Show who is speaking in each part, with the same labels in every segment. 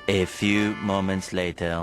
Speaker 1: A few moments later.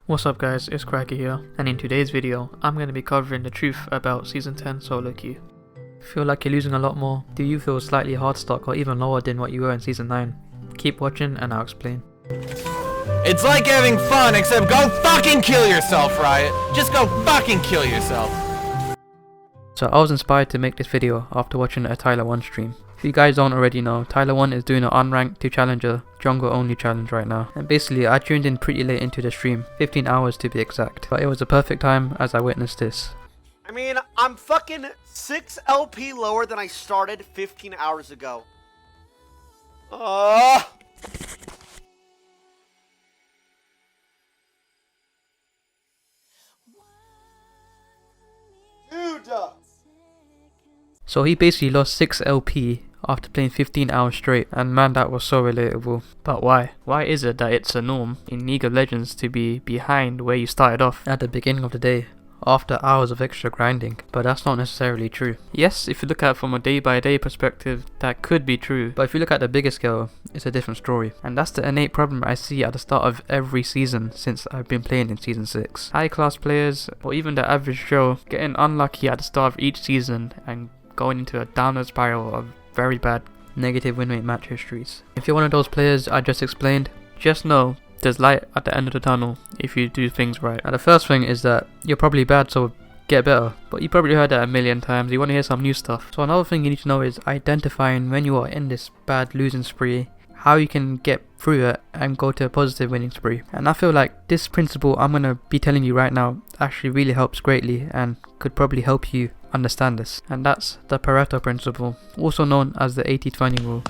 Speaker 2: What's up guys, it's Cracker here, and in today's video, I'm going to be covering the truth about Season 10 solo queue. Feel like you're losing a lot more? Do you feel slightly hard stuck or even lower than what you were in Season 9? Keep watching and I'll explain.
Speaker 3: It's like having fun, except go fucking kill yourself, Riot! Just go fucking kill yourself!
Speaker 2: So I was inspired to make this video after watching a Tyler 1 stream. If you guys don't already know, Tyler 1 is doing an unranked to challenger jungle only challenge right now. And basically I tuned in pretty late into the stream, 15 hours to be exact. But it was a perfect time as I witnessed this.
Speaker 4: I mean, I'm fucking 6 LP lower than I started 15 hours ago. Dude!
Speaker 2: So he basically lost 6 LP after playing 15 hours straight, and man, that was so relatable. But why? Why is it that it's a norm in League of Legends to be behind where you started off at the beginning of the day after hours of extra grinding? But that's not necessarily true. Yes, if you look at it from a day by day perspective, that could be true, but if you look at the bigger scale, it's a different story. And that's the innate problem I see at the start of every season since I've been playing in Season 6. High class players, or even the average Joe, getting unlucky at the start of each season and going into a downward spiral of very bad negative win rate match histories. If you're one of those players I just explained, just know there's light at the end of the tunnel if you do things right. And the first thing is that you're probably bad, so get better. But you probably heard that a million times, you want to hear some new stuff. So another thing you need to know is identifying when you are in this bad losing spree, how you can get through it and go to a positive winning spree. And I feel like this principle I'm going to be telling you right now actually really helps greatly and could probably help you understand this. And that's the Pareto Principle, also known as the 80-20 rule.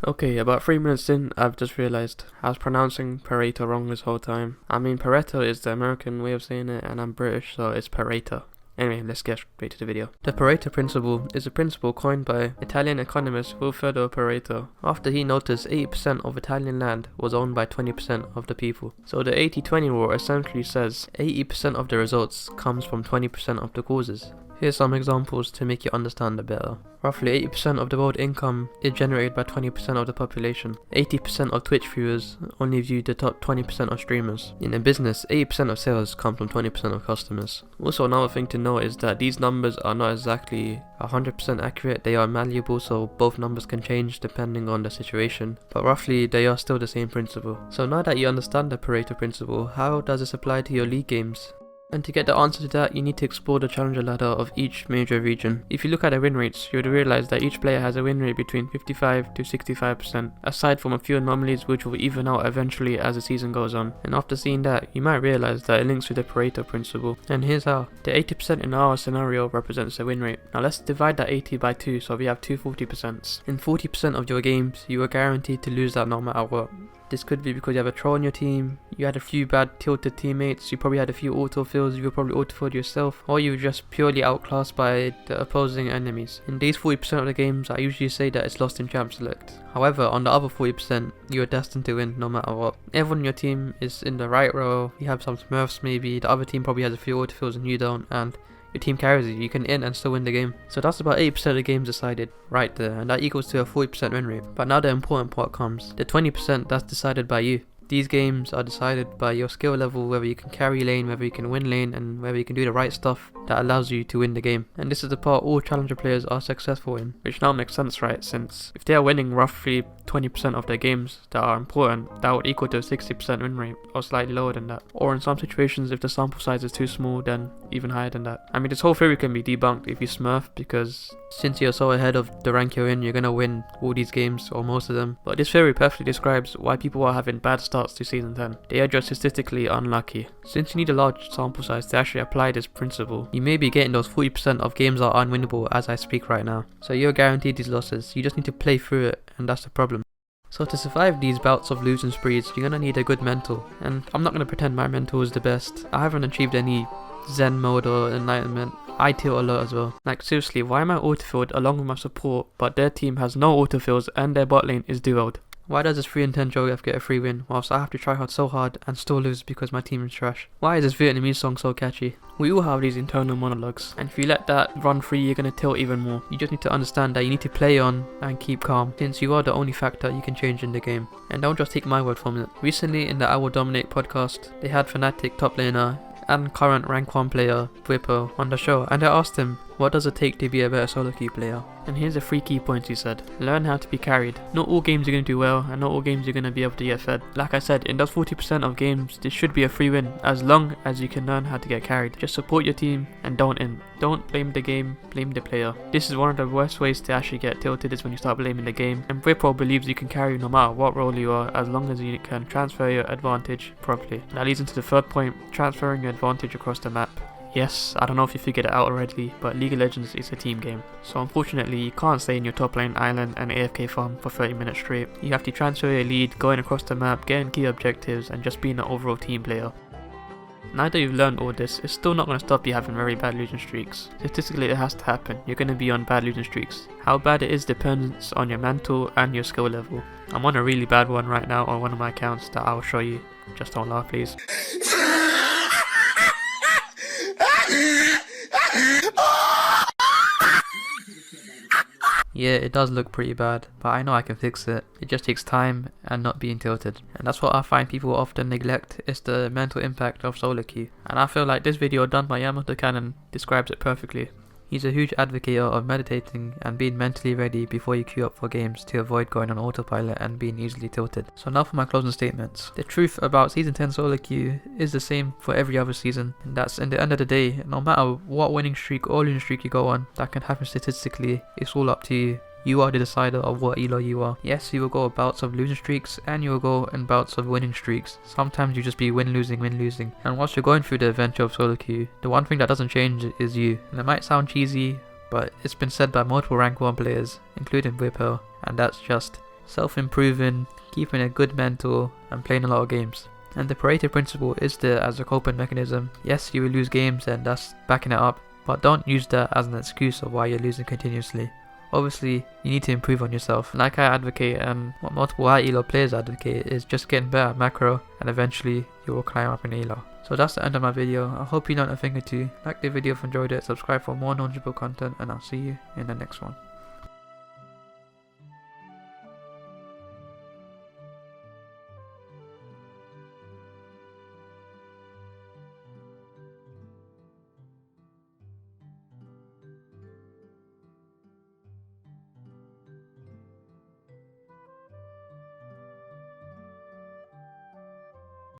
Speaker 2: Okay, about 3 minutes in, I've just realised I was pronouncing Pareto wrong this whole time. I mean, Pareto is the American way of saying it, and I'm British, so it's Pareto. Anyway, let's get straight to the video. The Pareto Principle is a principle coined by Italian economist Wilfredo Pareto after he noticed 80% of Italian land was owned by 20% of the people. So the 80-20 rule essentially says 80% of the results comes from 20% of the causes. Here's some examples to make you understand it better. Roughly 80% of the world income is generated by 20% of the population. 80% of Twitch viewers only view the top 20% of streamers. In a business, 80% of sales come from 20% of customers. Also, another thing to know is that these numbers are not exactly 100% accurate, they are malleable, so both numbers can change depending on the situation, but roughly they are still the same principle. So now that you understand the Pareto Principle, how does this apply to your league games? And to get the answer to that, you need to explore the challenger ladder of each major region. If you look at the win rates, you would realize that each player has a win rate between 55 to 65%, aside from a few anomalies which will even out eventually as the season goes on. And after seeing that, you might realize that it links with the Pareto Principle. And here's how. The 80% in our scenario represents the win rate. Now let's divide that 80 by 2, so we have two 40%. In 40% of your games, you are guaranteed to lose that no matter what. This could be because you have a troll on your team, you had a few bad tilted teammates, you probably had a few autofills, you were probably autofilled yourself, or you were just purely outclassed by the opposing enemies. In these 40% of the games, I usually say that it's lost in champ select. However, on the other 40%, you are destined to win no matter what. Everyone on your team is in the right row, you have some smurfs maybe, the other team probably has a few autofills and you don't, and your team carries you can in and still win the game. So that's about 80% of the games decided right there, and that equals to a 40% win rate. But now the important part comes, the 20% that's decided by you. These games are decided by your skill level, whether you can carry lane, whether you can win lane, and whether you can do the right stuff that allows you to win the game. And this is the part all challenger players are successful in, which now makes sense, right? Since if they are winning roughly 20% of their games that are important, that would equal to a 60% win rate, or slightly lower than that. Or in some situations, if the sample size is too small, then even higher than that. I mean, this whole theory can be debunked if you smurf, because since you're so ahead of the rank you're in, you're gonna win all these games, or most of them. But this theory perfectly describes why people are having bad starts to Season 10. They are just statistically unlucky. Since you need a large sample size to actually apply this principle, you may be getting those 40% of games are unwinnable as I speak right now. So you're guaranteed these losses, you just need to play through it, and that's the problem. So to survive these bouts of losing sprees, you're gonna need a good mental. And I'm not gonna pretend my mental is the best. I haven't achieved any Zen mode or enlightenment. I tilt a lot as well. Like seriously, why am I autofilled along with my support, but their team has no autofills and their bot lane is duoed? Why does this 3-10 Jolef get a free win, whilst I have to try hard so hard and still lose because my team is trash? Why is this Vietnamese song so catchy? We all have these internal monologues, and if you let that run free, you're gonna tilt even more. You just need to understand that you need to play on and keep calm, since you are the only factor you can change in the game. And don't just take my word from it. Recently in the I Will Dominate podcast, they had Fnatic top laner and current rank 1 player, Whippo, on the show, and I asked him, what does it take to be a better solo queue player? And here's the 3 key points he said. Learn how to be carried. Not all games you're going to do well, and not all games you're going to be able to get fed. Like I said, in those 40% of games, this should be a free win, as long as you can learn how to get carried. Just support your team, and don't imp. Don't blame the game, blame the player. This is one of the worst ways to actually get tilted, is when you start blaming the game. And Whippo believes you can carry no matter what role you are, as long as you can transfer your advantage properly. That leads into the third point, transferring your advantage across the map. Yes, I don't know if you figured it out already, but League of Legends is a team game. So unfortunately, you can't stay in your top lane island and AFK farm for 30 minutes straight. You have to transfer your lead, going across the map, getting key objectives, and just being an overall team player. Now that you've learned all this, it's still not going to stop you having very bad losing streaks. Statistically, it has to happen. You're going to be on bad losing streaks. How bad it is depends on your mental and your skill level. I'm on a really bad one right now on one of my accounts that I'll show you. Just don't laugh, please. Yeah, it does look pretty bad, but I know I can fix it. It just takes time and not being tilted. And that's what I find people often neglect, is the mental impact of solo queue. And I feel like this video done by Yamato Cannon describes it perfectly. He's a huge advocate of meditating and being mentally ready before you queue up for games to avoid going on autopilot and being easily tilted. So now for my closing statements. The truth about Season 10 solo queue is the same for every other season. And that's, in the end of the day, no matter what winning streak or losing streak you go on, that can happen statistically, it's all up to you. You are the decider of what elo you are. Yes, you will go bouts of losing streaks, and you will go in bouts of winning streaks. Sometimes you just be win losing. And whilst you're going through the adventure of solo queue, the one thing that doesn't change is you. And it might sound cheesy, but it's been said by multiple rank 1 players, including Whippo, and that's just self-improving, keeping a good mental, and playing a lot of games. And the Pareto Principle is there as a coping mechanism. Yes, you will lose games, and that's backing it up, but don't use that as an excuse of why you're losing continuously. Obviously, you need to improve on yourself. Like I advocate, and what multiple high elo players advocate, is just getting better at macro, and eventually you will climb up in elo. So that's the end of my video. I hope you learned a thing or two. Like the video if you enjoyed it, subscribe for more knowledgeable content, and I'll see you in the next one.